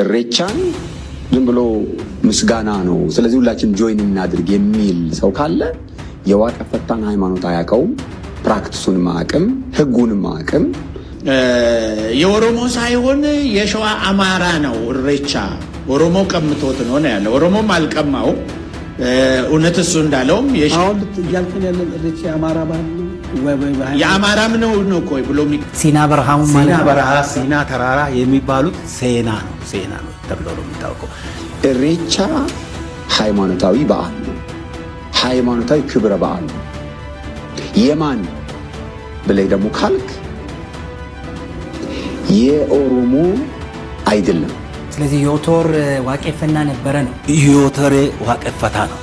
ኢሬቻን ዝም ብሎ ምስጋና ነው ስለዚህ ሁላችን ጆይን እናድርግ የሚል ሰው ካለ የዋቀፈታን ሃይማኖት አያውቀውም ፕራክቲሱን ማዕቀም ህጉን ማዕቀም የኦሮሞ ሳይሆን የሸዋ አማራ ነው ኢሬቻ ኦሮሞ ቀምቶት ነው ያለው ኦሮሞም አልቀማው እውነት እሱ እንዳለውም አሁን ያልከን ያለ ኢሬቻ አማራ ባህል የአማራም ነው ቆይ ብሎ ሲና በረሃሙ ሲና በረሃ ሲና ተራራ የሚባሉት ሴና ነው ተብሎ ነው የሚታወቀው ኢሬቻ ሃይማኖታዊ በዓል ነው ሃይማኖታዊ ክብረ በዓል ነው የማን ብለህ ደግሞ ካልክ የኦሮሞ አይደለም ስለዚህ ዮቶር ዋቄፈና ነበረ ነው ዮቶር ዋቄፈታ ነው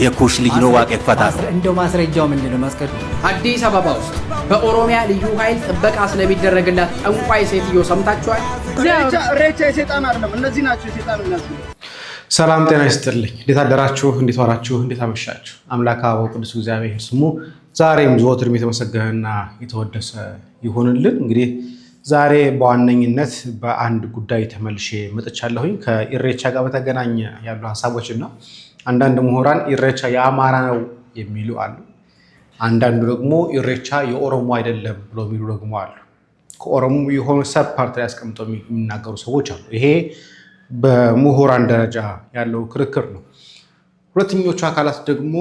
የኩሽ ልጅ ነው ዋቄፈታ ነው እንደው ማስረጃው ምንድነው ማስቀጥ አዲስ አበባ ውስጥ በኦሮሚያ ልዩ ኃይል ጥበቃ ስለሚደረግላት ጠንቋይ ሴትዮ ሰምታችኋል ኢሬቻ የሰይጣን አይደለም እነዚህ ናቸው የሰይጣን እናት ሰላም ጤና ይስጥልኝ እንዴት አደራችሁ እንዴት ዋላችሁ እንዴት አመሻችሁ አምላክ አበው ቅዱስ እግዚአብሔር ስሙ ዛሬም ዘወትርም የተመሰገነና የተወደሰ ይሁንልን እንግዲህ ዛሬ በዋነኝነት በአንድ ጉዳይ ተመልሼ መጥቻለሁኝ ከኢሬቻ ጋር በተገናኘ ያሉ ሐሳቦችና አንዳንድ ምሁራን ኢሬቻ የአማራ ነው የሚሉ አሉ አንዳንዱ ደግሞ ኢሬቻ የኦሮሞ አይደለም ብሎ የሚሉ ደግሞ አሉ ከኦሮሞ የሆነ ሰብ ፓርት ላይ አስቀምጠው የሚናገሩ ሰዎች አሉ ይሄ በምሁራን ደረጃ ያለው ክርክር ነው ሁለተኞቹ አካላት ደግሞ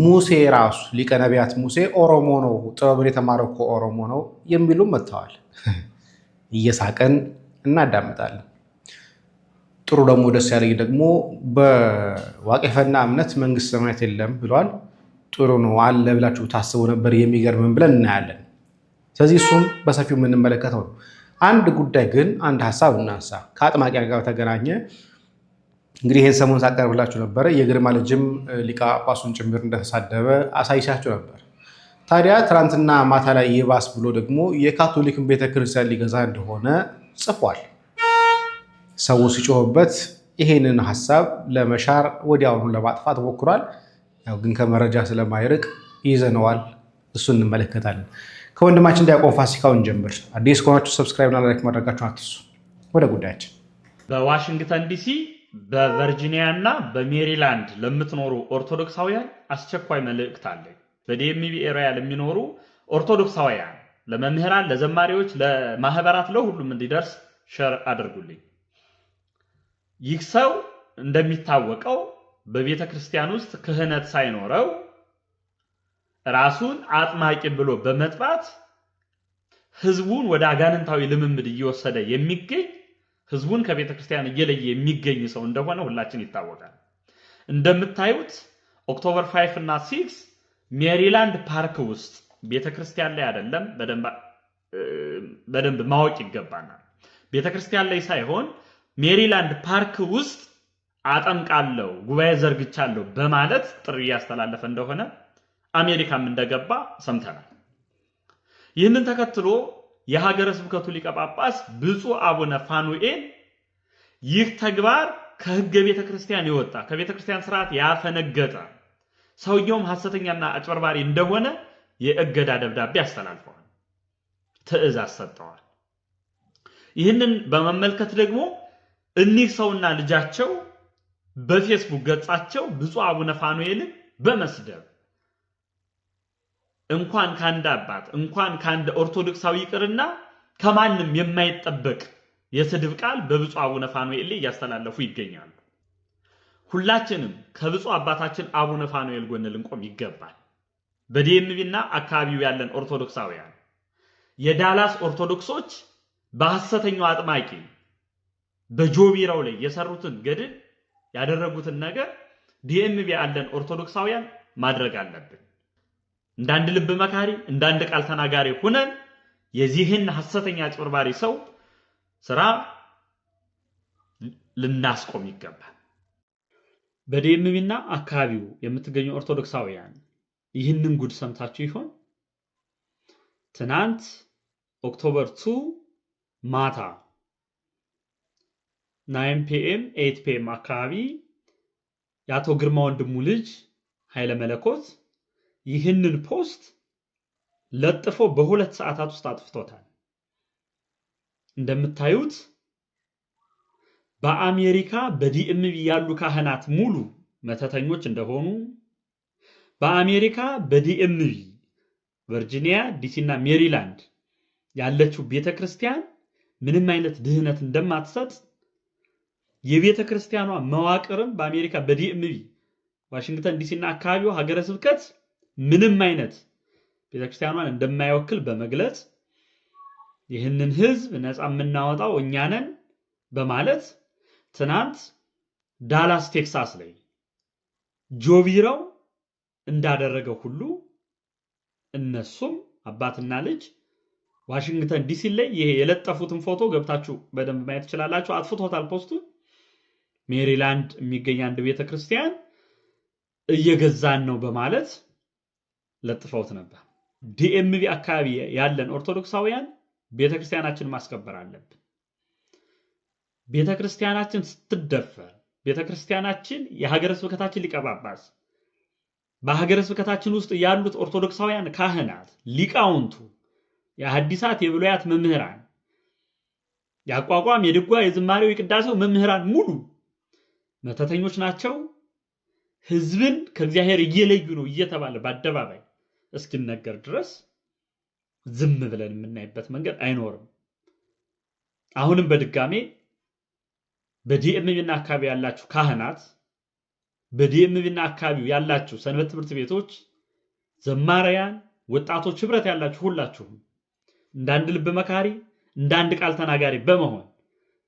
ሙሴ ራሱ ሊቀ ነቢያት ሙሴ ኦሮሞ ነው ጥበብን የተማረው ከኦሮሞ ነው የሚሉ መጥተዋል እየሳቀን እናዳምጣለን ጥሩ ደግሞ ደስ ያለኝ ደግሞ በዋቄፈና እምነት መንግስት ሰማያት የለም ብለዋል ጥሩ ነው አለ ብላችሁ ታስቡ ነበር የሚገርምን ብለን እናያለን ስለዚህ እሱም በሰፊው የምንመለከተው ነው አንድ ጉዳይ ግን አንድ ሐሳብ እናንሳ ከአጥማቂያ ጋር ተገናኘ እንግዲህ ይሄን ሰሞን ሳቀርብላችሁ ነበር የግርማ ልጅም ሊቃ ጳጳሱን ጭምር እንደተሳደበ አሳይቻችሁ ነበር ታዲያ ትናንትና ማታ ላይ ይባስ ብሎ ደግሞ የካቶሊክን ቤተክርስቲያን ሊገዛ እንደሆነ ጽፏል ሰው ሲጮህበት ይሄንን ሐሳብ ለመሻር ወዲያውኑ ለማጥፋት ሞክሯል ያው ግን ከመረጃ ስለማይርቅ ይዘነዋል እሱን እንመለከታለን ከወንድማችን ዲያቆን ፋሲካውን ጀምር አዲስ ከሆናችሁ ሰብስክራይብ እና ላይክ ማድረጋችሁን አትርሱ ወደ ጉዳያችን በዋሽንግተን ዲሲ በቨርጂኒያ እና በሜሪላንድ ለምትኖሩ ኦርቶዶክሳውያን አስቸኳይ መልእክት አለ በዲኤምቪ ኤሪያ ለሚኖሩ ኦርቶዶክሳውያን ለመምህራን ለዘማሪዎች ለማህበራት ለሁሉም እንዲደርስ ሼር አድርጉልኝ ይህ ሰው እንደሚታወቀው በቤተክርስቲያን ውስጥ ክህነት ሳይኖረው ራሱን አጥማቂ ብሎ በመጥራት ህዝቡን ወደ አጋንንታዊ ልምምድ እየወሰደ የሚገኝ ህዝቡን ከቤተክርስቲያን እየለየ የሚገኝ ሰው እንደሆነ ሁላችን ይታወቃል እንደምታዩት ኦክቶበር 5 እና 6 ሜሪላንድ ፓርክ ውስጥ ቤተክርስቲያን ላይ አይደለም በደንብ ማወቅ ይገባናል ቤተክርስቲያን ላይ ሳይሆን ሜሪላንድ ፓርክ ውስጥ አጠምቃለሁ ጉባኤ ዘርግቻለሁ በማለት ጥሪ ያስተላለፈ እንደሆነ አሜሪካም እንደገባ ሰምተናል ይህንን ተከትሎ የሀገረ ስብከቱ ሊቀ ጳጳስ ብፁዕ አቡነ ፋኑኤል ይህ ተግባር ከህገ ቤተክርስቲያን ይወጣ ከቤተክርስቲያን ስርዓት ያፈነገጠ ሰውየውም ሐሰተኛና አጭበርባሪ እንደሆነ የእገዳ ደብዳቤ አስተላልፈዋል ትዕዛዝ ሰጥተዋል ይህንን በመመልከት ደግሞ እኒህ ሰውና ልጃቸው በፌስቡክ ገጻቸው ብፁዕ አቡነ ፋኑኤልን በመስደብ እንኳን ካንድ አባት እንኳን ካንድ ኦርቶዶክሳዊ ይቅርና ከማንም የማይጠበቅ የስድብ ቃል በብፁዕ አቡነ ፋኑኤል ላይ ያስተላለፉ ይገኛሉ ሁላችንም ከብፁዕ አባታችን አቡነ ፋኑኤል ጎን ልንቆም ይገባል በዲኤምቪና አካባቢው ያለን ኦርቶዶክሳውያን የዳላስ ኦርቶዶክሶች በሐሰተኛው አጥማቂ በጆቢራው ላይ የሰሩትን ገድል ያደረጉትን ነገር ዲኤምቪ ያለን ኦርቶዶክሳውያን ማድረግ አለብን እንዳንድ ልብ መካሪ እንዳንድ ቃል ተናጋሪ ሆነን የዚህን ሐሰተኛ አጭበርባሪ ሰው ስራ ልናስቆም ይገባል በዲኤምቪና አካባቢው የምትገኙ ኦርቶዶክሳውያን ይህንን ጉድ ሰምታችሁ ይሆን ትናንት ኦክቶበር 2 ማታ 9 PM 8 PM አካባቢ ያቶ ግርማ ወንድሙ ልጅ ኃይለ መለኮት ይህንን ፖስት ለጥፎ በሁለት ሰዓታት ውስጥ አጥፍቶታል እንደምታዩት በአሜሪካ በዲኤምቪ ያሉ ካህናት ሙሉ መተተኞች እንደሆኑ፣ በአሜሪካ በዲኤምቪ ቨርጂኒያ፣ ዲሲና ሜሪላንድ ያለችው ቤተክርስቲያን ምንም አይነት ድህነት እንደማትሰጥ፣ የቤተክርስቲያኗ መዋቅርም በአሜሪካ በዲኤምቪ ዋሽንግተን ዲሲና አካባቢው ሀገረ ስብከት ምንም አይነት ቤተክርስቲያኗን እንደማይወክል በመግለጽ ይህንን ህዝብ ነፃ የምናወጣው እኛ ነን በማለት ትናንት ዳላስ ቴክሳስ ላይ ጆቢራው እንዳደረገው ሁሉ እነሱም አባትና ልጅ ዋሽንግተን ዲሲ ላይ ይሄ የለጠፉትን ፎቶ ገብታችሁ በደንብ ማየት ትችላላችሁ። አጥፍቶታል ፖስቱ። ሜሪላንድ የሚገኝ አንድ ቤተክርስቲያን እየገዛን ነው በማለት ለጥፈውት ነበር። ዲኤምቪ አካባቢ ያለን ኦርቶዶክሳውያን ቤተክርስቲያናችን ማስከበር አለብን። ቤተክርስቲያናችን ስትደፈር፣ ቤተክርስቲያናችን የሀገረ ስብከታችን ሊቀ ጳጳስ፣ በሀገረ ስብከታችን ውስጥ ያሉት ኦርቶዶክሳውያን ካህናት፣ ሊቃውንቱ፣ የሐዲሳት የብሉያት መምህራን፣ ያቋቋም፣ የድጓ፣ የዝማሬው፣ የቅዳሴው መምህራን ሙሉ መተተኞች ናቸው፣ ህዝብን ከእግዚአብሔር እየለዩ ነው እየተባለ በአደባባይ እስኪነገር ድረስ ዝም ብለን የምናይበት መንገድ አይኖርም። አሁንም በድጋሜ በዲኤምቪና አካባቢ ያላችሁ ካህናት፣ በዲኤምቪና አካባቢ ያላችሁ ሰንበት ትምህርት ቤቶች፣ ዘማሪያን፣ ወጣቶች ህብረት ያላችሁ ሁላችሁም እንዳንድ ልብ መካሪ፣ እንዳንድ ቃል ተናጋሪ በመሆን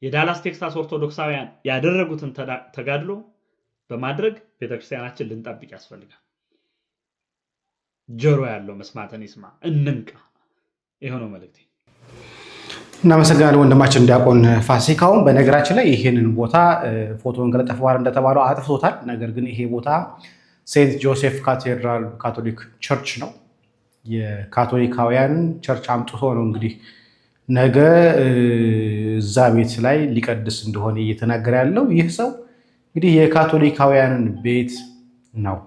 የዳላስ ቴክሳስ ኦርቶዶክሳውያን ያደረጉትን ተጋድሎ በማድረግ ቤተክርስቲያናችን ልንጠብቅ ያስፈልጋል። ጆሮ ያለው መስማትን ይስማ፣ እንንቃ። ይሄው መልእክቴ። እናመሰግናለን ወንድማችን ዲያቆን ፋሲካውን። በነገራችን ላይ ይሄንን ቦታ ፎቶን ከለጠፈ በኋላ እንደተባለው አጥፍቶታል። ነገር ግን ይሄ ቦታ ሴንት ጆሴፍ ካቴድራል ካቶሊክ ቸርች ነው። የካቶሊካውያን ቸርች አምጥቶ ነው እንግዲህ ነገ እዛ ቤት ላይ ሊቀድስ እንደሆነ እየተናገረ ያለው ይህ ሰው እንግዲህ የካቶሊካውያንን ቤት ነው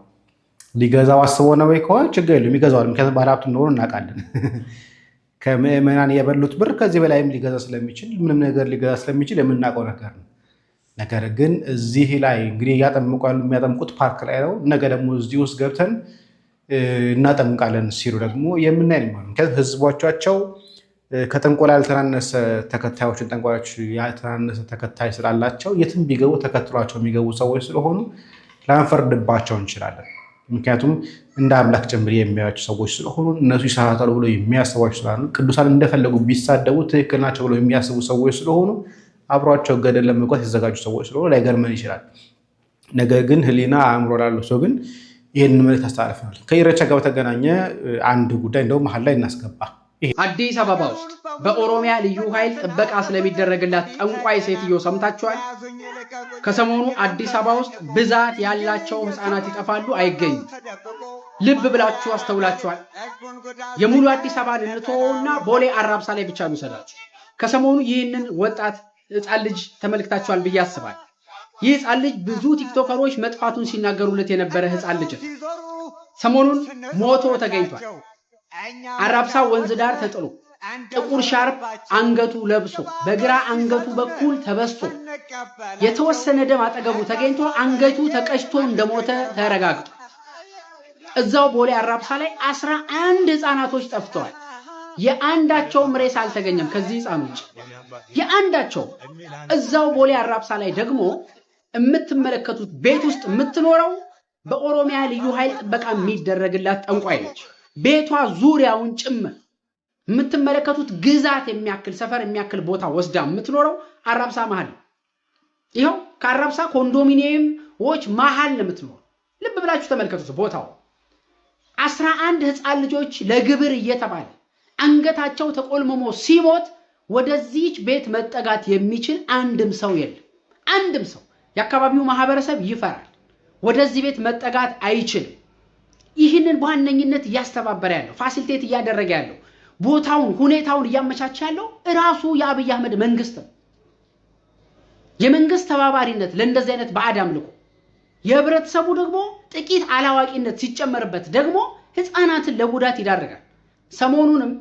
ሊገዛው አስቦ ነው ወይ ከሆነ ችግር የለውም ይገዛዋል። ምክንያቱም ባለሀብቱ እንደሆነ እናውቃለን። ከምዕመናን የበሉት ብር ከዚህ በላይም ሊገዛ ስለሚችል ምንም ነገር ሊገዛ ስለሚችል የምናውቀው ነገር ነው። ነገር ግን እዚህ ላይ እንግዲህ የሚያጠምቁት ፓርክ ላይ ነው። ነገ ደግሞ እዚህ ውስጥ ገብተን እናጠምቃለን ሲሉ ደግሞ የምናይ ነው። ምክንያቱም ህዝቦቻቸው ከጥንቆላ ያልተናነሰ ተከታዮችን ጠንቋዮች ያልተናነሰ ተከታይ ስላላቸው የትም ቢገቡ ተከትሏቸው የሚገቡ ሰዎች ስለሆኑ ላንፈርድባቸው እንችላለን። ምክንያቱም እንደ አምላክ ጭምር የሚያዩቸው ሰዎች ስለሆኑ እነሱ ይሳሳታሉ ብሎ የሚያስቧቸው ስላሉ ቅዱሳን እንደፈለጉ ቢሳደቡ ትክክል ናቸው ብሎ የሚያስቡ ሰዎች ስለሆኑ አብሯቸው ገደል ለመግባት የተዘጋጁ ሰዎች ስለሆኑ ላይገርመን ይችላል። ነገር ግን ህሊና አእምሮ ላለው ሰው ግን ይህንን መልዕክት አስተላልፈናል። ከኢሬቻ ጋር በተገናኘ አንድ ጉዳይ እንደውም መሀል ላይ እናስገባ። አዲስ አበባ ውስጥ በኦሮሚያ ልዩ ኃይል ጥበቃ ስለሚደረግላት ጠንቋይ ሴትዮ ሰምታችኋል? ከሰሞኑ አዲስ አበባ ውስጥ ብዛት ያላቸው ህፃናት ይጠፋሉ፣ አይገኙም። ልብ ብላችሁ አስተውላችኋል? የሙሉ አዲስ አበባን እንተወውና ቦሌ አራብሳ ላይ ብቻ እንውሰዳችሁ። ከሰሞኑ ይህንን ወጣት ህፃን ልጅ ተመልክታችኋል ብዬ አስባለሁ። ይህ ህፃን ልጅ ብዙ ቲክቶከሮች መጥፋቱን ሲናገሩለት የነበረ ህፃን ልጅ ነው። ሰሞኑን ሞቶ ተገኝቷል። አራብሳ ወንዝ ዳር ተጥሎ ጥቁር ሻርፕ አንገቱ ለብሶ በግራ አንገቱ በኩል ተበስቶ የተወሰነ ደም አጠገቡ ተገኝቶ አንገቱ ተቀጭቶ እንደሞተ ተረጋግጦ እዛው ቦሌ አራብሳ ላይ 11 ህፃናቶች ጠፍተዋል። የአንዳቸውም ሬሳ አልተገኘም። ከዚህ ህፃኖች የአንዳቸው እዛው ቦሌ አራብሳ ላይ ደግሞ የምትመለከቱት ቤት ውስጥ የምትኖረው በኦሮሚያ ልዩ ኃይል ጥበቃ የሚደረግላት ጠንቋይ ነች። ቤቷ ዙሪያውን ጭምር የምትመለከቱት ግዛት የሚያክል ሰፈር የሚያክል ቦታ ወስዳ የምትኖረው አራብሳ መሃል ነው። ይኸው ከአራብሳ ኮንዶሚኒየሞች መሃል ነው የምትኖረው። ልብ ብላችሁ ተመልከቱት ቦታው። 11 ህፃን ልጆች ለግብር እየተባለ አንገታቸው ተቆልመሞ ሲሞት ወደዚህች ቤት መጠጋት የሚችል አንድም ሰው የለም። አንድም ሰው የአካባቢው ማህበረሰብ ይፈራል። ወደዚህ ቤት መጠጋት አይችልም። ይህንን በዋነኝነት እያስተባበረ ያለው ፋሲሊቴት እያደረገ ያለው ቦታውን ሁኔታውን እያመቻቸ ያለው ራሱ የአብይ አህመድ መንግስት ነው። የመንግስት ተባባሪነት ለእንደዚህ አይነት ባዕድ አምልኮ፣ የህብረተሰቡ ደግሞ ጥቂት አላዋቂነት ሲጨመርበት ደግሞ ህፃናትን ለጉዳት ይዳርጋል። ሰሞኑንም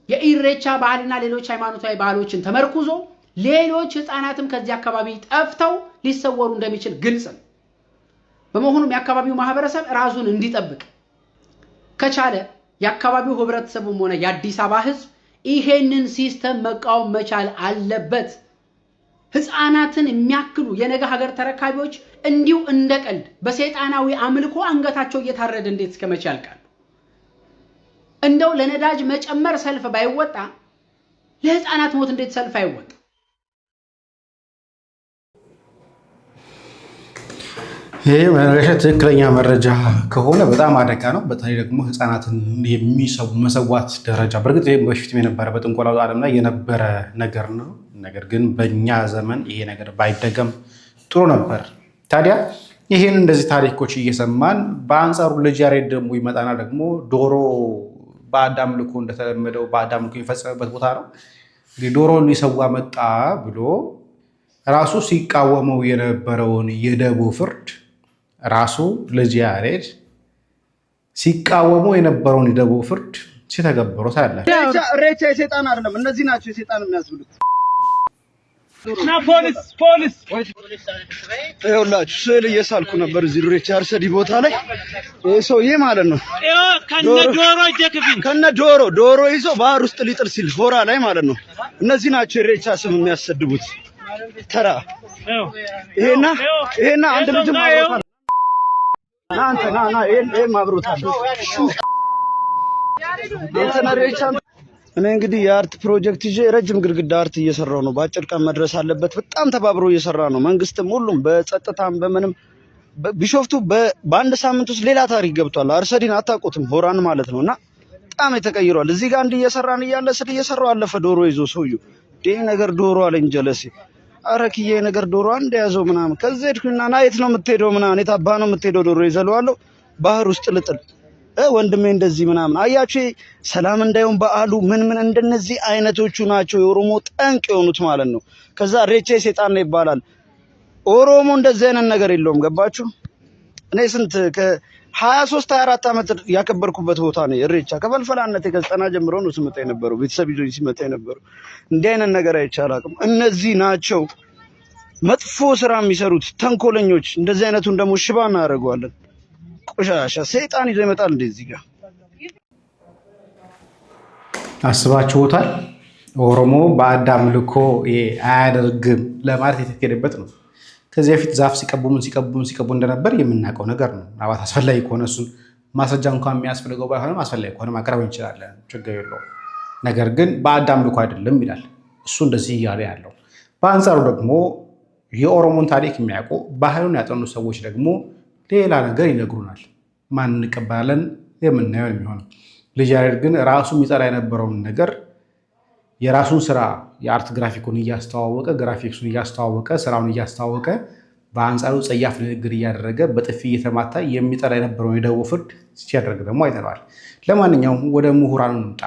የኢሬቻ ባህልና ሌሎች ሃይማኖታዊ ባህሎችን ተመርኩዞ ሌሎች ህፃናትም ከዚህ አካባቢ ጠፍተው ሊሰወሩ እንደሚችል ግልጽ ነው። በመሆኑም የአካባቢው ማህበረሰብ ራሱን እንዲጠብቅ ከቻለ የአካባቢው ህብረተሰብም ሆነ የአዲስ አበባ ህዝብ ይሄንን ሲስተም መቃወም መቻል አለበት። ህፃናትን የሚያክሉ የነገ ሀገር ተረካቢዎች እንዲሁ እንደቀልድ በሰይጣናዊ አምልኮ አንገታቸው እየታረደ እንዴት እስከመቼ ያልቃሉ? እንደው ለነዳጅ መጨመር ሰልፍ ባይወጣ ለህፃናት ሞት እንዴት ሰልፍ አይወጣ? ይሄ መረጃ ትክክለኛ መረጃ ከሆነ በጣም አደጋ ነው። በተለይ ደግሞ ህፃናትን መሰዋት ደረጃ በእርግጥ ይሄ በፊትም የነበረ በጥንቆላው ዓለም ላይ የነበረ ነገር ነው። ነገር ግን በእኛ ዘመን ይሄ ነገር ባይደገም ጥሩ ነበር። ታዲያ ይሄን እንደዚህ ታሪኮች እየሰማን በአንጻሩ ልጅ ያሬድ ደግሞ ይመጣና ደግሞ ዶሮ በአዳም ልኮ እንደተለመደው በአዳም ልኮ የሚፈጸምበት ቦታ ነው። እንግዲህ ዶሮን ሊሰዋ መጣ ብሎ ራሱ ሲቃወመው የነበረውን የደቦ ፍርድ ራሱ ልጅ ያሬድ ሲቃወመው የነበረውን የደቦ ፍርድ ሲተገብረው ታያላችሁ። ኢሬቻ የሰይጣን አይደለም፣ እነዚህ ናቸው የሰይጣን የሚያስብሉት። እና ፖሊስ ይኸውላችሁ ስዕል እየሳልኩ ነበር እዚህ ኢሬቻ አርሰዲ ቦታ ላይ። ይሄ ሰውዬ ማለት ነው ከነ ዶሮ ይዞ ባህር ውስጥ ሊጥል ሲል ሆራ ላይ ማለት ነው። እነዚህ ናቸው ኢሬቻ ስም የሚያሰድቡት። ተራ ይሄና አንድ ልጅ ማብሮታል። ና ይሄ ማብሮታል። አንተና ኢሬቻ እኔ እንግዲህ የአርት ፕሮጀክት ይዤ ረጅም ግድግዳ አርት እየሰራው ነው። በአጭር ቀን መድረስ አለበት። በጣም ተባብሮ እየሰራ ነው። መንግስትም ሁሉም በጸጥታም በምንም ቢሾፍቱ በአንድ ሳምንት ውስጥ ሌላ ታሪክ ገብቷል። አርሰዲን አታውቁትም፣ ሆራን ማለት ነውና በጣም ተቀይሯል። እዚህ ጋር እንዲህ እየሰራን እያለ ስለ እየሰራው አለፈ። ዶሮ ይዞ ሰውዬው ይሄ ነገር ዶሮ አለኝ ጀለሴ አረክዬ ነገር ዶሮ አንድ ያዘው ምናምን ከዚህ ሄድኩና ና የት ነው የምትሄደው ምናምን የታባ ነው የምትሄደው ዶሮ ይዘለዋለሁ ባህር ውስጥ ልጥል ወንድሜ እንደዚህ ምናምን አያችሁ። ሰላም እንዳይሆን በዓሉ ምን እንደነዚህ አይነቶቹ ናቸው የኦሮሞ ጠንቅ የሆኑት ማለት ነው። ከዛ ኢሬቻ ሰይጣን ነው ይባላል። ኦሮሞ እንደዚህ አይነት ነገር የለውም። ገባችሁ? እኔ ስንት ከ23 24 ዓመት ያከበርኩበት ቦታ ነው ኢሬቻ። ከፈልፈላነት ከዘጠና ጀምሮ ነው ስመጣ የነበረው ቤተሰብ ይዞኝ ሲመጣ የነበረው። እንዲህ አይነት ነገር አይቻላቅም። እነዚህ ናቸው መጥፎ ስራ የሚሰሩት ተንኮለኞች። እንደዚህ አይነቱን ደግሞ ሽባ እናደርገዋለን። ቆሻሻ ሰይጣን ይዞ ይመጣል እንደዚህ ጋር አስባችሁታል? ኦሮሞ በአዳም ልኮ አያደርግም ለማለት የተከደበት ነው። ከዚህ በፊት ዛፍ ሲቀቡ እንደነበር የምናውቀው ነገር ነው። አባት አስፈላጊ ከሆነ እሱን ማስረጃ እንኳን የሚያስፈልገው ባይሆንም አስፈላጊ ከሆነ ማቅረብ እንችላለን፣ ችግር የለውም። ነገር ግን በአዳም ልኮ አይደለም ይላል እሱ እንደዚህ እያለ ያለው። በአንጻሩ ደግሞ የኦሮሞን ታሪክ የሚያውቁ ባህሉን ያጠኑ ሰዎች ደግሞ ሌላ ነገር ይነግሩናል። ማን እንቀበላለን የምናየው የሚሆነው። ልጅ ያሬድ ግን ራሱ የሚጠራ የነበረውን ነገር የራሱን ስራ የአርት ግራፊኩን እያስተዋወቀ ግራፊክሱን እያስተዋወቀ ስራውን እያስተዋወቀ በአንጻሩ ጸያፍ ንግግር እያደረገ በጥፊ እየተማታ የሚጠራ የነበረውን የደቦ ፍርድ ሲያደርግ ደግሞ አይተነዋል። ለማንኛውም ወደ ምሁራኑ እንምጣ።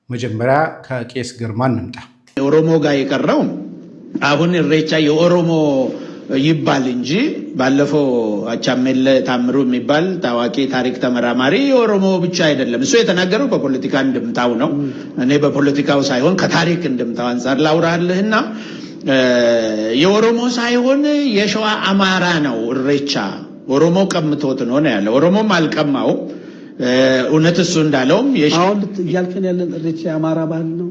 መጀመሪያ ከቄስ ግርማ እንምጣ። ኦሮሞ ጋር የቀረው አሁን ኢሬቻ የኦሮሞ ይባል እንጂ ባለፈው አቻሜለ ታምሩ የሚባል ታዋቂ ታሪክ ተመራማሪ የኦሮሞ ብቻ አይደለም። እሱ የተናገረው በፖለቲካ እንድምታው ነው። እኔ በፖለቲካው ሳይሆን ከታሪክ እንድምታው አንጻር ላውራልህና የኦሮሞ ሳይሆን የሸዋ አማራ ነው ኢሬቻ። ኦሮሞ ቀምቶት ነው ያለ። ኦሮሞም አልቀማው። እውነት እሱ እንዳለውም አሁን እያልከን ያለን ኢሬቻ የአማራ ባህል ነው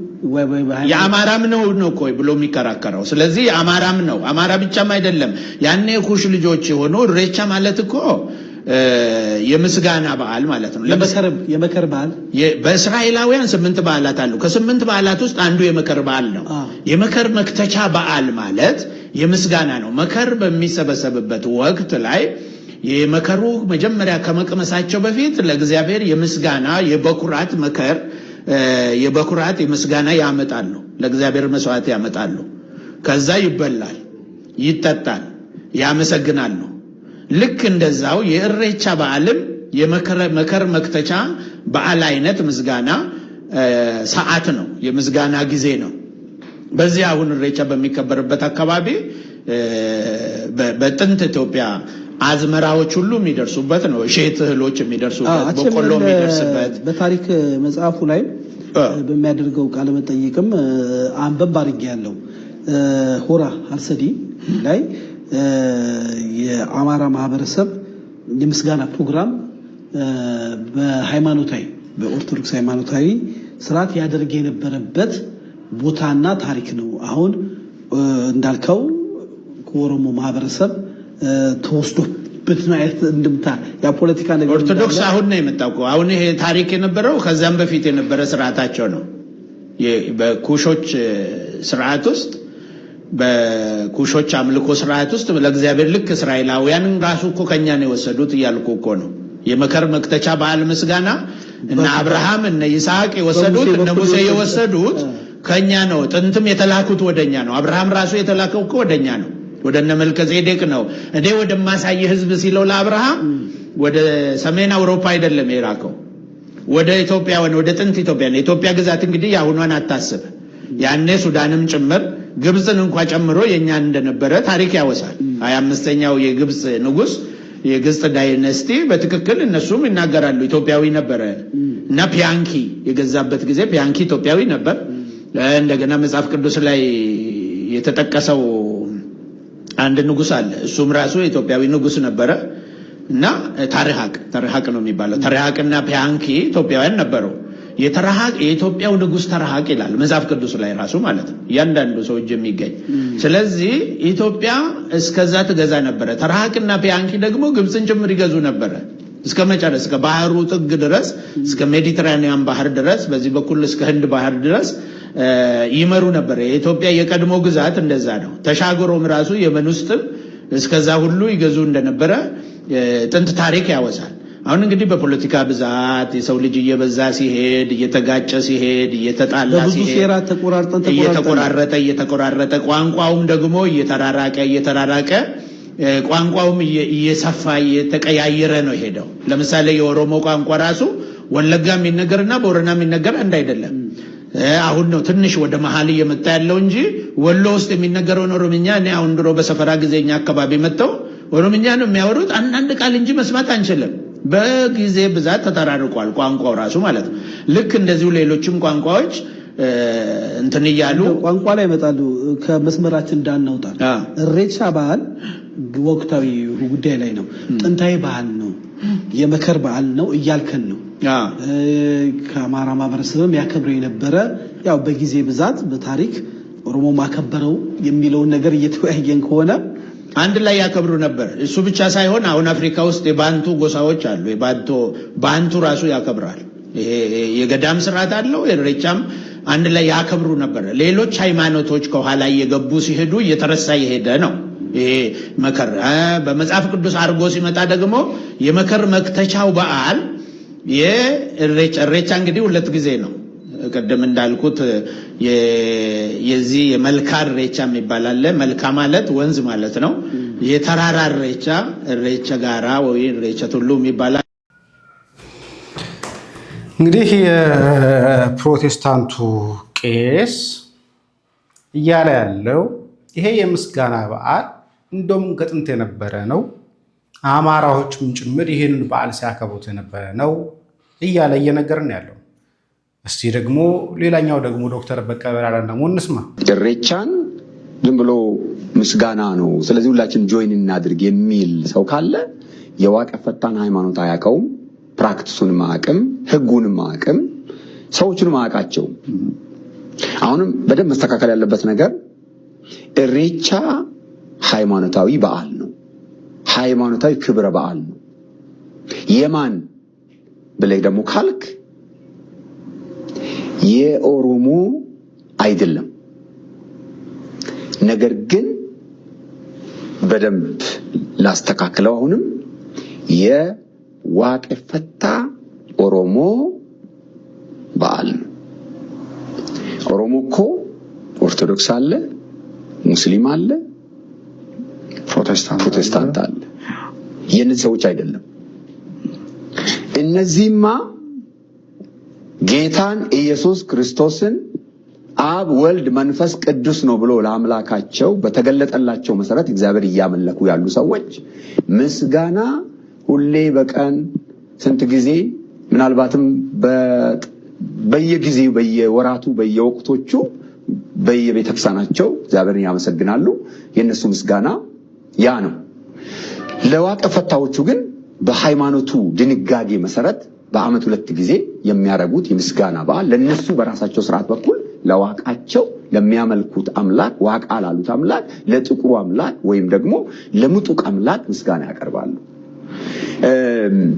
የአማራም ነው እኮ ብሎ የሚከራከረው። ስለዚህ የአማራም ነው። አማራ ብቻም አይደለም። ያኔ ኩሽ ልጆች የሆኑ ኢሬቻ ማለት እኮ የምስጋና በዓል ማለት ነው። የመከር በዓል በእስራኤላውያን 8 በዓላት አሉ። ከ8 በዓላት ውስጥ አንዱ የመከር በዓል ነው። የመከር መክተቻ በዓል ማለት የምስጋና ነው። መከር በሚሰበሰብበት ወቅት ላይ የመከሩ መጀመሪያ ከመቅመሳቸው በፊት ለእግዚአብሔር የምስጋና የበኩራት መከር የበኩራት የምስጋና ያመጣሉ። ለእግዚአብሔር መስዋዕት ያመጣሉ። ከዛ ይበላል፣ ይጠጣል፣ ያመሰግናሉ። ልክ እንደዛው የኢሬቻ በዓልም የመከር መክተቻ በዓል አይነት ምስጋና ሰዓት ነው፣ የምስጋና ጊዜ ነው። በዚህ አሁን ኢሬቻ በሚከበርበት አካባቢ በጥንት ኢትዮጵያ አዝመራዎች ሁሉ የሚደርሱበት ነው። እሸት እህሎች የሚደርሱበት፣ በቆሎ የሚደርስበት በታሪክ መጽሐፉ ላይ በሚያደርገው ቃለ መጠይቅም አንበብ አድርጌ ያለው ሆራ አርሰዲ ላይ የአማራ ማህበረሰብ የምስጋና ፕሮግራም በኦርቶዶክስ ሃይማኖታዊ ስርዓት ያደርግ የነበረበት ቦታና ታሪክ ነው። አሁን እንዳልከው ከኦሮሞ ማህበረሰብ ተወስዶበት ነው እንድምታ ያ ፖለቲካ ነገር ኦርቶዶክስ አሁን ነው የመጣው። አሁን ይሄ ታሪክ የነበረው ከዛም በፊት የነበረ ስርዓታቸው ነው። በኩሾች ስርዓት ውስጥ በኩሾች አምልኮ ስርዓት ውስጥ ለእግዚአብሔር ልክ እስራኤላውያን ራሱ እኮ ከኛ ነው የወሰዱት እያልኩ እኮ ነው። የመከር መክተቻ በዓል ምስጋና እና አብርሃም እና ይስሐቅ የወሰዱት እና ሙሴ የወሰዱት ከኛ ነው። ጥንትም የተላኩት ወደኛ ነው። አብርሃም ራሱ የተላከው እኮ ወደኛ ነው፣ ወደነ መልከጼዴቅ ነው። እኔ ወደማሳይ ህዝብ ሲለው ለአብርሃም ወደ ሰሜን አውሮፓ አይደለም የላከው፣ ወደ ኢትዮጵያ ወደ ጥንት ኢትዮጵያ ነው። ኢትዮጵያ ግዛት እንግዲህ ያሁኗን አታስብ። ያኔ ሱዳንም ጭምር ግብፅን እንኳን ጨምሮ የኛ እንደነበረ ታሪክ ያወሳል። 25ኛው የግብፅ ንጉስ የግብፅ ዳይነስቲ በትክክል እነሱም ይናገራሉ። ኢትዮጵያዊ ነበረ እና ፒያንኪ የገዛበት ጊዜ ፒያንኪ ኢትዮጵያዊ ነበር። እንደገና መጽሐፍ ቅዱስ ላይ የተጠቀሰው አንድ ንጉስ አለ። እሱም ራሱ ኢትዮጵያዊ ንጉስ ነበረ እና ተርሃቅ ነው የሚባለው። ተርሃቅና ፒያንኪ ኢትዮጵያውያን ነበሩ። የኢትዮጵያው ንጉስ ተርሃቅ ይላል መጽሐፍ ቅዱስ ላይ ራሱ ማለት ነው፣ እያንዳንዱ ሰው እጅ የሚገኝ። ስለዚህ ኢትዮጵያ እስከዛ ትገዛ ነበረ። ተርሃቅና ፒያንኪ ደግሞ ግብፅን ጭምር ይገዙ ነበረ እስከ መጨረስ፣ እስከ ባህሩ ጥግ ድረስ፣ እስከ ሜዲትራኒያን ባህር ድረስ፣ በዚህ በኩል እስከ ህንድ ባህር ድረስ ይመሩ ነበር። የኢትዮጵያ የቀድሞ ግዛት እንደዛ ነው። ተሻግሮም ራሱ የመን ውስጥም እስከዛ ሁሉ ይገዙ እንደነበረ ጥንት ታሪክ ያወሳል። አሁን እንግዲህ በፖለቲካ ብዛት የሰው ልጅ እየበዛ ሲሄድ፣ እየተጋጨ ሲሄድ፣ እየተጣላ ሲሄድ፣ እየተቆራረጠ ቋንቋውም ደግሞ እየተራራቀ ቋንቋውም እየሰፋ እየተቀያየረ ነው ሄደው። ለምሳሌ የኦሮሞ ቋንቋ ራሱ ወለጋ የሚነገርና ቦረና የሚነገር አንድ አይደለም። አሁን ነው ትንሽ ወደ መሃል እየመጣ ያለው እንጂ ወሎ ውስጥ የሚነገረውን ኦሮምኛ እኔ አሁን ድሮ በሰፈራ ጊዜኛ አካባቢ መጥተው ኦሮምኛ ነው የሚያወሩት፣ አንዳንድ ቃል እንጂ መስማት አንችልም። በጊዜ ብዛት ተተራርቋል ቋንቋው ራሱ ማለት ነው። ልክ እንደዚሁ ሌሎችም ቋንቋዎች እንትን እያሉ ቋንቋ ላይ ይመጣሉ። ከመስመራችን እንዳናውጣ ኢሬቻ በዓል ወቅታዊ ጉዳይ ላይ ነው። ጥንታዊ በዓል ነው፣ የመከር በዓል ነው እያልከን ነው። ከአማራ ማህበረሰብም ያከብረው የነበረ ያው በጊዜ ብዛት በታሪክ ኦሮሞ ማከበረው የሚለውን ነገር እየተወያየን ከሆነ አንድ ላይ ያከብሩ ነበር። እሱ ብቻ ሳይሆን አሁን አፍሪካ ውስጥ የባንቱ ጎሳዎች አሉ። ባንቱ ራሱ ያከብራል። ይሄ የገዳም ስርዓት አለው። ኢሬቻም አንድ ላይ ያከብሩ ነበር። ሌሎች ሃይማኖቶች ከኋላ እየገቡ ሲሄዱ እየተረሳ የሄደ ነው። ይሄ መከር በመጽሐፍ ቅዱስ አድርጎ ሲመጣ ደግሞ የመከር መክተቻው በዓል ኢሬቻ እንግዲህ ሁለት ጊዜ ነው። ቀደም እንዳልኩት የዚህ የመልካ ኢሬቻ የሚባል አለ። መልካ ማለት ወንዝ ማለት ነው። የተራራ ኢሬቻ ጋራ ወይ ኢሬቻ ቱሉ የሚባል እንግዲህ የፕሮቴስታንቱ ቄስ እያለ ያለው ይሄ የምስጋና በዓል እንደውም ከጥንት የነበረ ነው፣ አማራዎችም ጭምር ይህንን በዓል ሲያከብሩት የነበረ ነው እያለ እየነገርን ያለው። እስቲ ደግሞ ሌላኛው ደግሞ ዶክተር በቀለ ደግሞ እንስማ። ኢሬቻን ዝም ብሎ ምስጋና ነው፣ ስለዚህ ሁላችን ጆይን እናድርግ የሚል ሰው ካለ የዋቀፈታን ሃይማኖት አያውቀውም፣ ፕራክቲሱንም አያውቅም፣ ህጉንም አያውቅም፣ ሰዎቹንም አያውቃቸውም። አሁንም በደንብ መስተካከል ያለበት ነገር ኢሬቻ ሃይማኖታዊ በዓል ነው፣ ሃይማኖታዊ ክብረ በዓል ነው። የማን ብለህ ደግሞ ካልክ የኦሮሞ አይደለም። ነገር ግን በደንብ ላስተካክለው፣ አሁንም የዋቄፈታ ኦሮሞ በዓል ነው። ኦሮሞ እኮ ኦርቶዶክስ አለ፣ ሙስሊም አለ፣ ፕሮቴስታንት አለ። የእነዚህ ሰዎች አይደለም። እነዚህማ ጌታን ኢየሱስ ክርስቶስን አብ ወልድ መንፈስ ቅዱስ ነው ብሎ ለአምላካቸው በተገለጠላቸው መሰረት እግዚአብሔር እያመለኩ ያሉ ሰዎች ምስጋና ሁሌ በቀን ስንት ጊዜ ምናልባትም በየጊዜው በየወራቱ በየወቅቶቹ በየቤተክርስቲያናቸው እግዚአብሔርን ያመሰግናሉ። የነሱ ምስጋና ያ ነው። ለዋቀ ፈታዎቹ ግን በሃይማኖቱ ድንጋጌ መሰረት በአመት 2 ጊዜ የሚያረጉት የምስጋና በዓል ለነሱ በራሳቸው ስርዓት በኩል ለዋቃቸው ለሚያመልኩት አምላክ ዋቃ ላሉት አምላክ ለጥቁሩ አምላክ ወይም ደግሞ ለምጡቅ አምላክ ምስጋና ያቀርባሉ።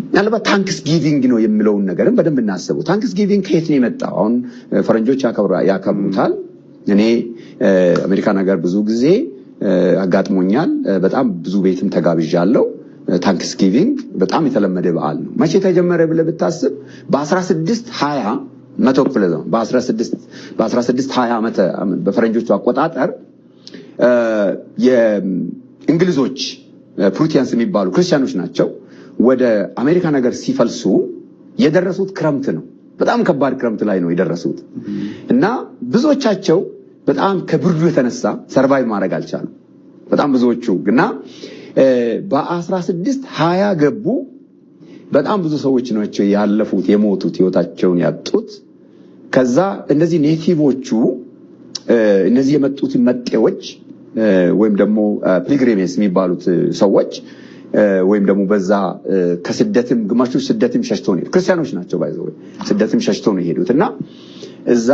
ምናልባት ታንክስ ጊቪንግ ነው የሚለውን ነገርም በደንብ እናስበው። ታንክስ ጊቪንግ ከየት ነው የመጣው? አሁን ፈረንጆች ያከብሩታል። እኔ አሜሪካን ሀገር ብዙ ጊዜ አጋጥሞኛል። በጣም ብዙ ቤትም ተጋብዣለሁ። ታንክስ ጊቪንግ በጣም የተለመደ በዓል ነው። መቼ ተጀመረ ብለህ ብታስብ በ1620 መቶ ክፍለ ዘመን በ1620 ዓመተ በፈረንጆቹ አቆጣጠር የእንግሊዞች ፕሩቲያንስ የሚባሉ ክርስቲያኖች ናቸው ወደ አሜሪካ ነገር ሲፈልሱ የደረሱት ክረምት ነው። በጣም ከባድ ክረምት ላይ ነው የደረሱት እና ብዙዎቻቸው በጣም ከብርዱ የተነሳ ሰርቫይቭ ማድረግ አልቻሉም። በጣም ብዙዎቹ እና በ1620 ገቡ። በጣም ብዙ ሰዎች ናቸው ያለፉት የሞቱት ህይወታቸውን ያጡት። ከዛ እነዚህ ኔቲቮቹ እነዚህ የመጡት መጤዎች ወይም ደግሞ ፒልግሪምስ የሚባሉት ሰዎች ወይም ደግሞ በዛ ከስደትም ግማሾች ስደትም ሸሽተው ነው ክርስቲያኖች ናቸው ባይዘው ስደትም ሸሽተው ነው የሄዱት እና እዛ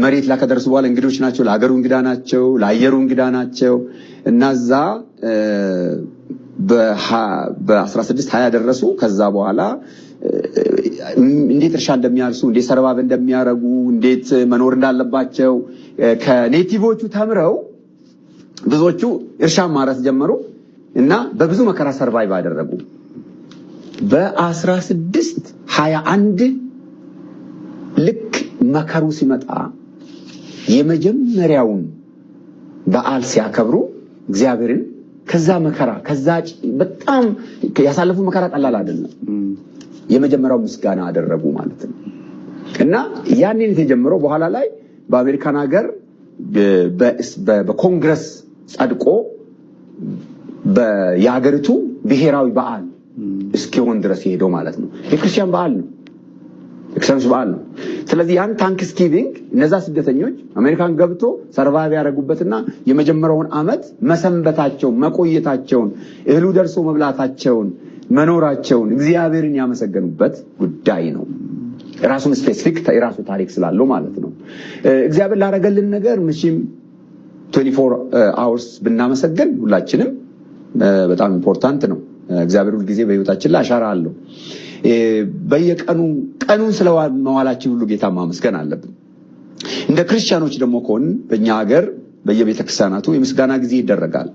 መሬት ላይ ከደረሱ በኋላ እንግዶች ናቸው፣ ለሀገሩ እንግዳ ናቸው፣ ለአየሩ እንግዳ ናቸው እና እዛ በ1620 ደረሱ። ከዛ በኋላ እንዴት እርሻ እንደሚያርሱ፣ እንዴት ሰርባብ እንደሚያረጉ፣ እንዴት መኖር እንዳለባቸው ከኔቲቮቹ ተምረው ብዙዎቹ እርሻ ማረስ ጀመሩ እና በብዙ መከራ ሰርቫይቭ አደረጉ። በ1621 ልክ መከሩ ሲመጣ የመጀመሪያውን በዓል ሲያከብሩ እግዚአብሔርን ከዛ መከራ ከዛ በጣም ያሳለፉ መከራ ቀላል አይደለም። የመጀመሪያው ምስጋና አደረጉ ማለት ነው እና ያንን የተጀመረው በኋላ ላይ በአሜሪካን ሀገር በኮንግረስ ጸድቆ የሀገሪቱ ብሔራዊ በዓል እስኪሆን ድረስ ሄደው ማለት ነው። የክርስቲያን በዓል ነው፣ የክርስቲያኖች በዓል ነው። ስለዚህ ያን ታንክስ ጊቪንግ እነዛ ስደተኞች አሜሪካን ገብቶ ሰርቫይቭ ያደረጉበትና የመጀመሪያውን አመት መሰንበታቸውን፣ መቆየታቸውን፣ እህሉ ደርሶ መብላታቸውን፣ መኖራቸውን እግዚአብሔርን ያመሰገኑበት ጉዳይ ነው። ራሱን ስፔሲፊክ የራሱ ታሪክ ስላለው ማለት ነው። እግዚአብሔር ላደረገልን ነገር ምሽም 24 hours ብናመሰግን ሁላችንም በጣም ኢምፖርታንት ነው። እግዚአብሔር ሁሉ ጊዜ በህይወታችን ላይ አሻራ አለው። በየቀኑ ቀኑን ስለመዋላችን ሁሉ ጌታ ማመስገን አለብን። እንደ ክርስቲያኖች ደግሞ ከሆን በእኛ ሀገር በየቤተክርስቲያናቱ የምስጋና ጊዜ ይደረጋል።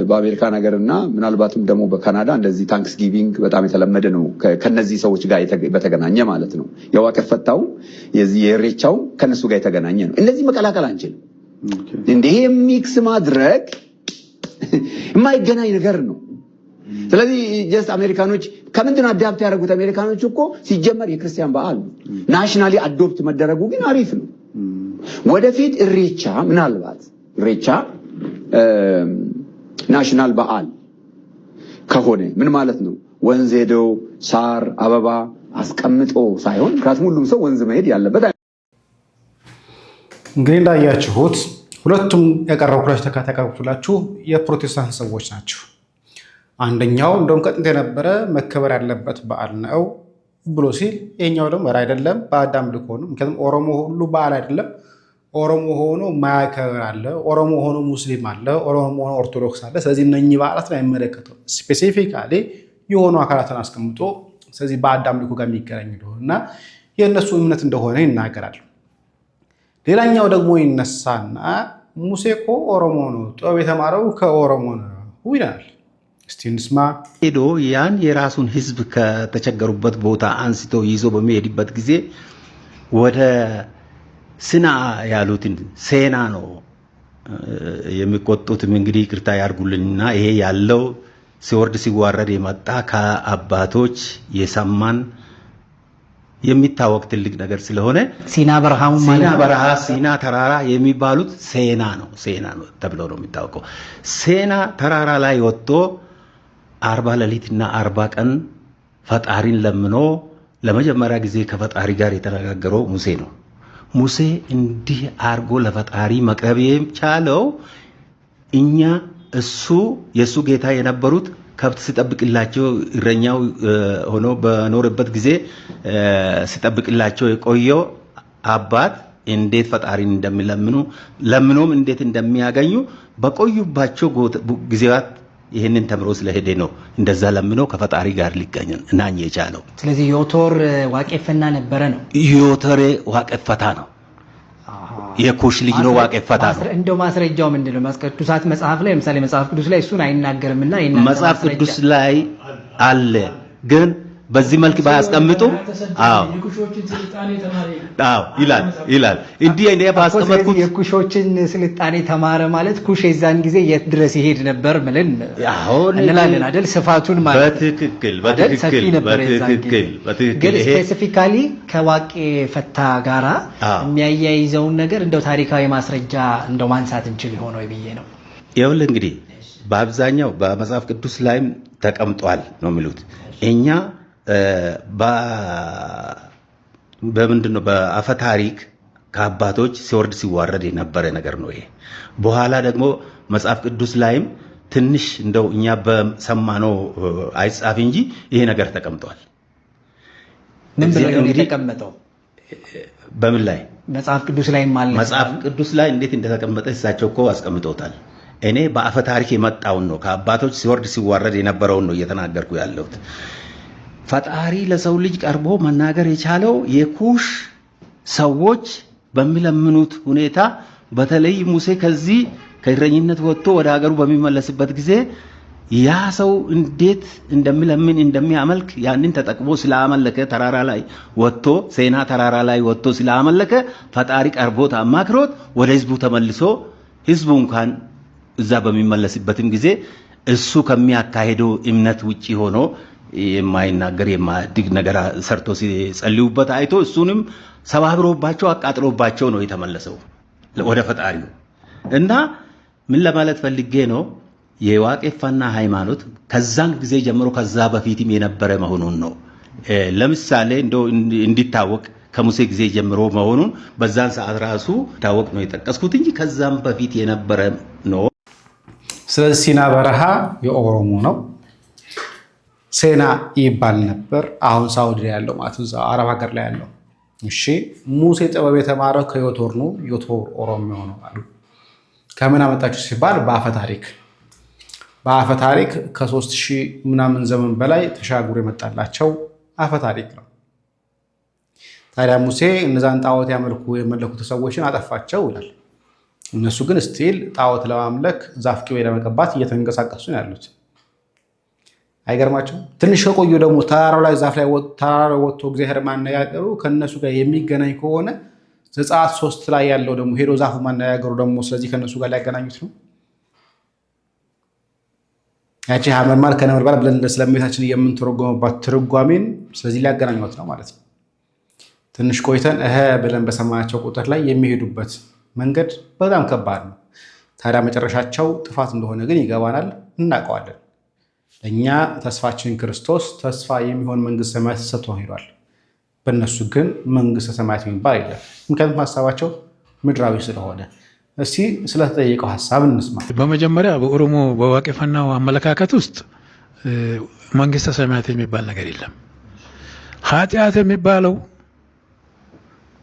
በአሜሪካ ነገርና ምናልባትም ደግሞ በካናዳ እንደዚህ ታንክስ ጊቪንግ በጣም የተለመደ ነው። ከነዚህ ሰዎች ጋር በተገናኘ ማለት ነው። የዋቀ ፈታው የዚህ የሬቻው ከነሱ ጋር የተገናኘ ነው። እነዚህ መቀላቀል አንችልም። እንዲህ ሚክስ ማድረግ የማይገናኝ ነገር ነው። ስለዚህ ጀስት አሜሪካኖች ከምንድን አዳፕት ያደረጉት? አሜሪካኖች እኮ ሲጀመር የክርስቲያን በዓል ነው። ናሽናሊ አዶፕት መደረጉ ግን አሪፍ ነው። ወደፊት እሬቻ ምናልባት እሬቻ ናሽናል በዓል ከሆነ ምን ማለት ነው? ወንዝ ሄደው ሳር አበባ አስቀምጦ ሳይሆን ምክንያቱም ሁሉም ሰው ወንዝ መሄድ ያለበት። እንግዲህ እንዳያችሁት ሁለቱም ያቀረብኩላችሁ የፕሮቴስታንት ሰዎች ናቸው። አንደኛው እንደውም ከጥንት የነበረ መከበር ያለበት በዓል ነው ብሎ ሲል፣ ይሄኛው ደግሞ አይደለም ባዕድ አምልኮ ነው። ምክንያቱም ኦሮሞ ሁሉ በዓል አይደለም። ኦሮሞ ሆኖ ማያከብር አለ፣ ኦሮሞ ሆኖ ሙስሊም አለ፣ ኦሮሞ ሆኖ ኦርቶዶክስ አለ። ስለዚህ እነኚህ በዓላት ላይ አይመለከተው ስፔሲፊካሊ የሆኑ አካላትን አስቀምጦ ስለዚህ ባዕድ አምልኮ ጋር የሚገናኝ እንደሆነ እና የእነሱ እምነት እንደሆነ ይናገራል። ሌላኛው ደግሞ ይነሳና ሙሴ እኮ ኦሮሞ ነው፣ ጥበብ የተማረው ከኦሮሞ ነው ይላል። እስቲ እንስማ። ሄዶ ያን የራሱን ህዝብ ከተቸገሩበት ቦታ አንስቶ ይዞ በሚሄድበት ጊዜ ወደ ስና ያሉትን ሴና ነው የሚቆጡትም። እንግዲህ ይቅርታ ያርጉልኝና ይሄ ያለው ሲወርድ ሲዋረድ የመጣ ከአባቶች የሰማን የሚታወቅ ትልቅ ነገር ስለሆነ ሲና በረሃው ማለት ሲና ተራራ የሚባሉት ሴና ነው ተብሎ ነው የሚታወቀው። ሴና ተራራ ላይ ወጥቶ 40 ሌሊትና 40 ቀን ፈጣሪን ለምኖ ለመጀመሪያ ጊዜ ከፈጣሪ ጋር የተነጋገረው ሙሴ ነው። ሙሴ እንዲህ አርጎ ለፈጣሪ መቅረብ የቻለው እኛ እሱ የሱ ጌታ የነበሩት ከብት ሲጠብቅላቸው እረኛው ሆኖ በኖርበት ጊዜ ሲጠብቅላቸው የቆየው አባት እንዴት ፈጣሪን እንደሚለምኑ ለምኖም እንዴት እንደሚያገኙ በቆዩባቸው ጊዜያት ይሄንን ተምሮ ስለሄደ ነው እንደዛ ለምኖ ከፈጣሪ ጋር ሊገናኝ የቻለው። ስለዚህ ዮቶር ዋቄፈና ነበረ ነው። ዮቶር ዋቄፈታ ነው። የኩሽ ልጅ ነው ዋቄፈታ ነው። እንደው ማስረጃው ምንድነው? ቅዱሳት መጽሐፍ ላይ ለምሳሌ መጽሐፍ ቅዱስ ላይ እሱን አይናገርምና መጽሐፍ ቅዱስ ላይ አለ ግን በዚህ መልክ ባያስቀምጡ ይላል እንዲህ እኔ ባስቀመጥኩት የኩሾችን ስልጣኔ ተማረ ማለት ኩሽ የዛን ጊዜ የት ድረስ ይሄድ ነበር ማለት እንላለን አይደል? ስፋቱን ማለት በትክክል ግን ስፔሲፊካሊ ከዋቄ ፈታ ጋራ የሚያያይዘውን ነገር እንደው ታሪካዊ ማስረጃ እንደው ማንሳት እንችል ሆኖ ብዬ ነው። ይኸውልህ እንግዲህ በአብዛኛው በመጽሐፍ ቅዱስ ላይም ተቀምጧል ነው የሚሉት እኛ በምንድነው በአፈ ታሪክ ከአባቶች ሲወርድ ሲዋረድ የነበረ ነገር ነው ይሄ። በኋላ ደግሞ መጽሐፍ ቅዱስ ላይም ትንሽ እንደው እኛ በሰማነው አይጻፍ እንጂ ይሄ ነገር ተቀምጧል። ምን ብለው ነው የተቀመጠው? በምን ላይ? መጽሐፍ ቅዱስ ላይ ማለት መጽሐፍ ቅዱስ ላይ እንዴት እንደተቀመጠ እሳቸው እኮ አስቀምጠውታል። እኔ በአፈ ታሪክ የመጣውን ነው ከአባቶች ሲወርድ ሲዋረድ የነበረውን ነው እየተናገርኩ ያለሁት። ፈጣሪ ለሰው ልጅ ቀርቦ መናገር የቻለው የኩሽ ሰዎች በሚለምኑት ሁኔታ በተለይ ሙሴ ከዚህ ከእረኝነት ወጥቶ ወደ ሀገሩ በሚመለስበት ጊዜ ያ ሰው እንዴት እንደሚለምን እንደሚያመልክ ያንን ተጠቅሞ ስላመለከ ተራራ ላይ ወጥቶ ሴና ተራራ ላይ ወጥቶ ስላመለከ ፈጣሪ ቀርቦት አማክሮት ወደ ህዝቡ ተመልሶ ህዝቡ እንኳን እዛ በሚመለስበትም ጊዜ እሱ ከሚያካሄደው እምነት ውጪ ሆኖ የማይናገር የማድግ ነገር ሰርቶ ሲጸልዩበት አይቶ እሱንም ሰባብሮባቸው አቃጥሎባቸው ነው የተመለሰው ወደ ፈጣሪው። እና ምን ለማለት ፈልጌ ነው የዋቄፈና ሃይማኖት ከዛን ጊዜ ጀምሮ ከዛ በፊትም የነበረ መሆኑን ነው። ለምሳሌ እንደው እንዲታወቅ ከሙሴ ጊዜ ጀምሮ መሆኑን በዛን ሰዓት ራሱ ታወቅ ነው የጠቀስኩት እንጂ ከዛም በፊት የነበረ ነው። ስለዚህ ሲና በረሃ የኦሮሞ ነው። ሴና ይባል ነበር። አሁን ሳውዲ ያለው ማለት ነው፣ አረብ ሀገር ላይ ያለው። እሺ ሙሴ ጥበብ የተማረው ከዮቶር ነው። ዮቶር ኦሮሞ ነው አሉ። ከምን አመጣችሁ ሲባል በአፈ ታሪክ ከ3000 ምናምን ዘመን በላይ ተሻግሮ የመጣላቸው አፈ ታሪክ ነው። ታዲያ ሙሴ እነዛን ጣዖት የመለኩት ሰዎችን አጠፋቸው ይላል። እነሱ ግን ስቲል ጣዖት ለማምለክ ዛፍ ቅቤ ለመቀባት እየተንቀሳቀሱ ነው ያሉት። አይገርማቸው? ትንሽ ከቆዩ ደግሞ ተራራው ላይ ዛፍ ላይ ወጥቶ እግዚአብሔር ማነጋገሩ ከነሱ ጋር የሚገናኝ ከሆነ ዘጸአት 3 ላይ ያለው ደግሞ ሄዶ ዛፉ ማነጋገሩ ደግሞ ስለዚህ ከነሱ ጋር ሊያገናኙት ነው። ያቺ ሐመልማል ከነበልባል ብለን ስለእመቤታችን የምንተረጎምባት ትርጓሜን ስለዚህ ሊያገናኙት ነው ማለት ነው። ትንሽ ቆይተን ብለን በሰማያቸው ቁጥር ላይ የሚሄዱበት መንገድ በጣም ከባድ ነው። ታዲያ መጨረሻቸው ጥፋት እንደሆነ ግን ይገባናል፣ እናውቀዋለን። እኛ ተስፋችን ክርስቶስ ተስፋ የሚሆን መንግስት ሰማያት ተሰጥቶን ሄዷል። በእነሱ ግን መንግስት ሰማያት የሚባል የለም። ምክንያቱም ሀሳባቸው ምድራዊ ስለሆነ። እስቲ ስለተጠየቀው ሀሳብ እንስማ። በመጀመሪያ በኦሮሞ በዋቄፈናው አመለካከት ውስጥ መንግስተ ሰማያት የሚባል ነገር የለም። ኃጢአት የሚባለው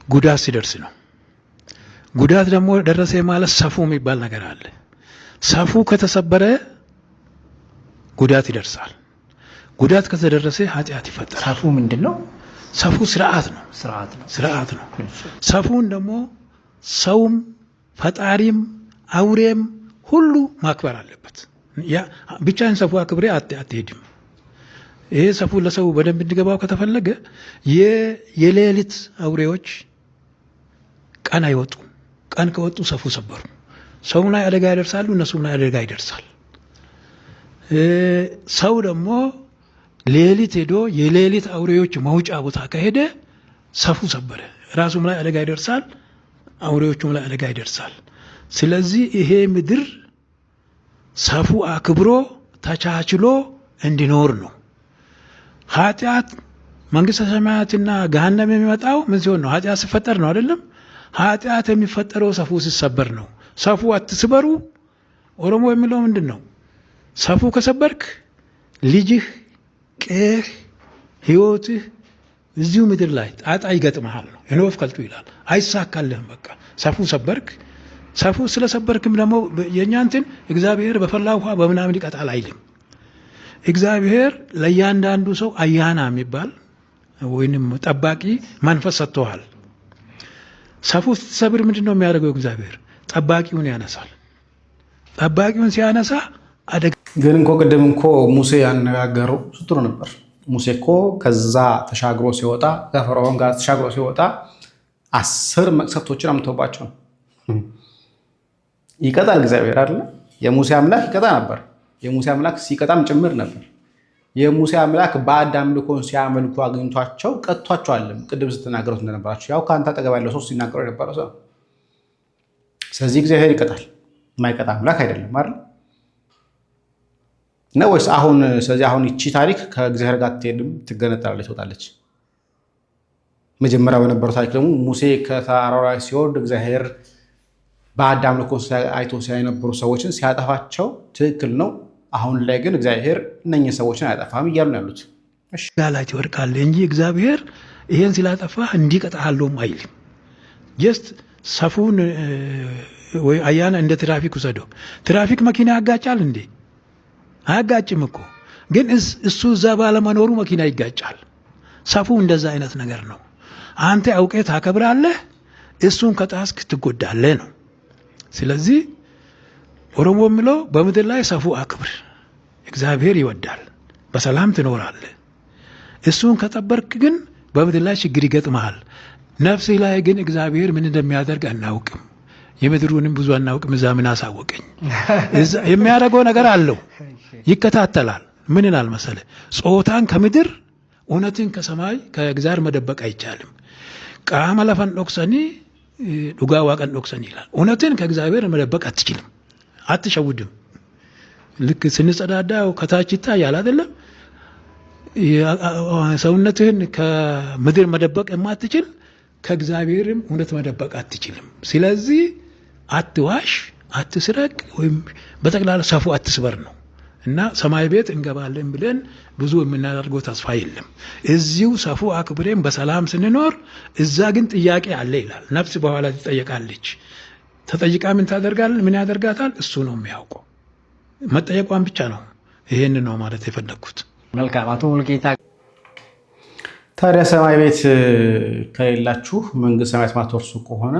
ጉዳት ሲደርስ ነው። ጉዳት ደግሞ ደረሰ ማለት ሰፉ የሚባል ነገር አለ። ሰፉ ከተሰበረ ጉዳት ይደርሳል። ጉዳት ከተደረሰ ኃጢአት ይፈጠራል። ሰፉ ምንድነው? ሰፉ ስርዓት ነው። ሰፉን ደግሞ ሰውም ፈጣሪም አውሬም ሁሉ ማክበር አለበት። ብቻን ሰፉ አክብሬ አትሄድም። ይሄ ሰፉ ለሰው በደንብ እንዲገባው ከተፈለገ የሌሊት አውሬዎች ቀን አይወጡም። ቀን ከወጡ ሰፉ ሰበሩ። ሰው ላይ አደጋ ያደርሳሉ፣ እነሱም ላይ አደጋ ይደርሳል። ሰው ደግሞ ሌሊት ሄዶ የሌሊት አውሬዎች መውጫ ቦታ ከሄደ ሰፉ ሰበረ፣ ራሱም ላይ አደጋ ይደርሳል፣ አውሬዎቹም ላይ አደጋ ይደርሳል። ስለዚህ ይሄ ምድር ሰፉ አክብሮ ተቻችሎ እንዲኖር ነው። ኃጢአት መንግስተ ሰማያትና ገሃነም የሚመጣው ምን ሲሆን ነው? ኃጢአት ሲፈጠር ነው አይደለም? ኃጢአት የሚፈጠረው ሰፉ ሲሰበር ነው። ሰፉ አትስበሩ። ኦሮሞ የሚለው ምንድን ነው? ሰፉ ከሰበርክ ልጅህ፣ ቄህ፣ ህይወትህ እዚሁ ምድር ላይ ጣጣ ይገጥመሃል ነው። የኖፍ ከልቱ ይላል። አይሳካልህም። በቃ ሰፉ ሰበርክ። ሰፉ ስለሰበርክም ደግሞ የእኛንትን እግዚአብሔር በፈላ ውሃ በምናምን ይቀጣል አይልም። እግዚአብሔር ለእያንዳንዱ ሰው አያና የሚባል ወይንም ጠባቂ መንፈስ ሰጥቶሃል። ሰፉ ስትሰብር ምንድን ነው የሚያደርገው? እግዚአብሔር ጠባቂውን ያነሳል። ጠባቂውን ሲያነሳ አደጋ ግን እኮ ቅድም እኮ ሙሴ ያነጋገረው ስትሉ ነበር። ሙሴ እኮ ከዛ ተሻግሮ ሲወጣ ከፈርዖን ጋር ተሻግሮ ሲወጣ 10 መቅሰፍቶችን አምጥቶባቸው ይቀጣል እግዚአብሔር አይደለ? የሙሴ አምላክ ይቀጣ ነበር። የሙሴ አምላክ ሲቀጣም ጭምር ነበር። የሙሴ አምላክ ባዕድ አምልኮን ሲያመልኩ አግኝቷቸው ቀጥቷቸዋል። ቅድም ስትናገሩት እንደነበራቸው ያው ከአንተ አጠገብ ያለው ሰው ሲናገሩ የነበረው ሰው። ስለዚህ እግዚአብሔር ይቀጣል፣ የማይቀጣ አምላክ አይደለም አይደል ነው ወይስ? አሁን ስለዚህ አሁን ይቺ ታሪክ ከእግዚአብሔር ጋር ትሄድም ትገነጠላለች፣ ትወጣለች። መጀመሪያ በነበረው ታሪክ ደግሞ ሙሴ ከተራራው ላይ ሲወርድ እግዚአብሔር ባዕድ አምልኮ አይቶ ሲያነበሩ ሰዎችን ሲያጠፋቸው ትክክል ነው። አሁን ላይ ግን እግዚአብሔር እነኝህ ሰዎችን አያጠፋም እያሉ ነው ያሉት። ላይ ትወድቃለህ እንጂ እግዚአብሔር ይሄን ስላጠፋህ እንዲቀጣሃለውም አይልም። ጀስት ሰፉን ወይ አያና እንደ ትራፊክ ውሰደው። ትራፊክ መኪና ያጋጫል እንዴ? አያጋጭም እኮ። ግን እሱ እዛ ባለመኖሩ መኪና ይጋጫል። ሰፉ እንደዛ አይነት ነገር ነው። አንተ አውቀህ ታከብራለህ፣ እሱን ከጣስክ ትጎዳለህ ነው። ስለዚህ ኦሮሞ የሚለው በምድር ላይ ሰፉ አክብር፣ እግዚአብሔር ይወዳል፣ በሰላም ትኖራለህ። እሱን ከጠበርክ ግን በምድር ላይ ችግር ይገጥመሃል። ነፍስህ ላይ ግን እግዚአብሔር ምን እንደሚያደርግ አናውቅም። የምድሩንም ብዙ አናውቅም። እዛ ምን አሳወቀኝ? የሚያደርገው ነገር አለው፣ ይከታተላል። ምን ይላል መሰለህ? ጾታን ከምድር እውነትን ከሰማይ ከእግዚአብሔር መደበቅ አይቻልም። ቃመ ለፈን ዶክሰኒ ዱጋ ዋቀን ዶክሰኒ ይላል። እውነትን ከእግዚአብሔር መደበቅ አትችልም፣ አትሸውድም። ልክ ስንጸዳዳው ከታች ይታያል አይደለም? ሰውነትህን ከምድር መደበቅ የማትችል ከእግዚአብሔርም እውነት መደበቅ አትችልም። ስለዚህ አትዋሽ፣ አትስረቅ፣ ወይም በጠቅላላ ሰፉ አትስበር ነው። እና ሰማይ ቤት እንገባለን ብለን ብዙ የምናደርገው ተስፋ የለም። እዚሁ ሰፉ አክብሬን በሰላም ስንኖር፣ እዛ ግን ጥያቄ አለ ይላል። ነፍስ በኋላ ትጠየቃለች። ተጠይቃ ምን ታደርጋለች? ምን ያደርጋታል? እሱ ነው የሚያውቀው። መጠየቋን ብቻ ነው። ይሄን ነው ማለት የፈለግኩት። መልካም አቶ ሙልጌታ። ታዲያ ሰማይ ቤት ከሌላችሁ መንግስት ሰማያት ማትወርሱ ከሆነ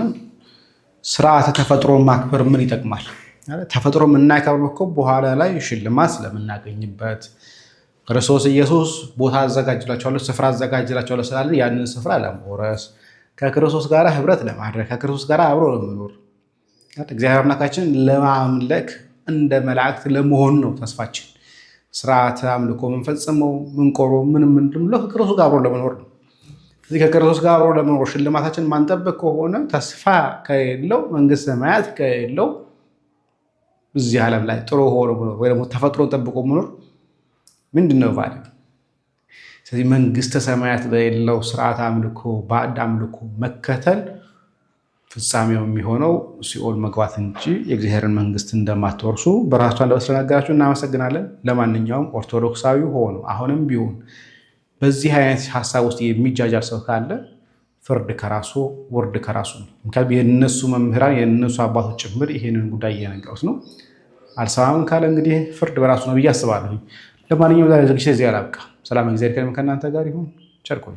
ስርዓተ ተፈጥሮ ማክበር ምን ይጠቅማል? ተፈጥሮ የምናከብረው እኮ በኋላ ላይ ሽልማት ስለምናገኝበት ክርስቶስ ኢየሱስ ቦታ አዘጋጅላቸዋለሁ፣ ስፍራ አዘጋጅላቸዋለሁ ስላለ ያንን ስፍራ ለመውረስ ከክርስቶስ ጋር ህብረት ለማድረግ ከክርስቶስ ጋር አብሮ ለመኖር እግዚአብሔር አምላካችን ለማምለክ እንደ መላእክት ለመሆን ነው ተስፋችን። ስርዓተ አምልኮ የምንፈጽመው ምንቆረው ምንም ከክርስቶስ ጋር አብሮ ለመኖር ነው። ስለዚህ ከክርስቶስ ጋር አብሮ ለመኖር ሽልማታችን ማንጠብቅ ከሆነ ተስፋ ከሌለው መንግስት ሰማያት ከሌለው እዚህ ዓለም ላይ ጥሩ ሆኖ መኖር ወይ ደግሞ ተፈጥሮ ጠብቆ መኖር ምንድን ነው ማለት? ስለዚህ መንግስተ ሰማያት በሌለው ስርዓተ አምልኮ ባዕድ አምልኮ መከተል ፍጻሜው የሚሆነው ሲኦል መግባት እንጂ የእግዚአብሔርን መንግስት እንደማትወርሱ በራሳችሁ አንደበት ስለነገራችሁ እናመሰግናለን። ለማንኛውም ኦርቶዶክሳዊ ሆኖ አሁንም ቢሆን በዚህ አይነት ሀሳብ ውስጥ የሚጃጃል ሰው ካለ ፍርድ ከራሱ ወርድ ከራሱ ነው። ምክንያቱም የነሱ መምህራን የነሱ አባቶች ጭምር ይሄንን ጉዳይ እየነገሩት ነው። አልሰማም ካለ እንግዲህ ፍርድ በራሱ ነው ብዬ አስባለሁ። ለማንኛውም ዛሬ ዝግጅት እዚህ ያላብቃ። ሰላም እግዚአብሔር ከእናንተ ጋር ይሁን። ቸር ቆዩ።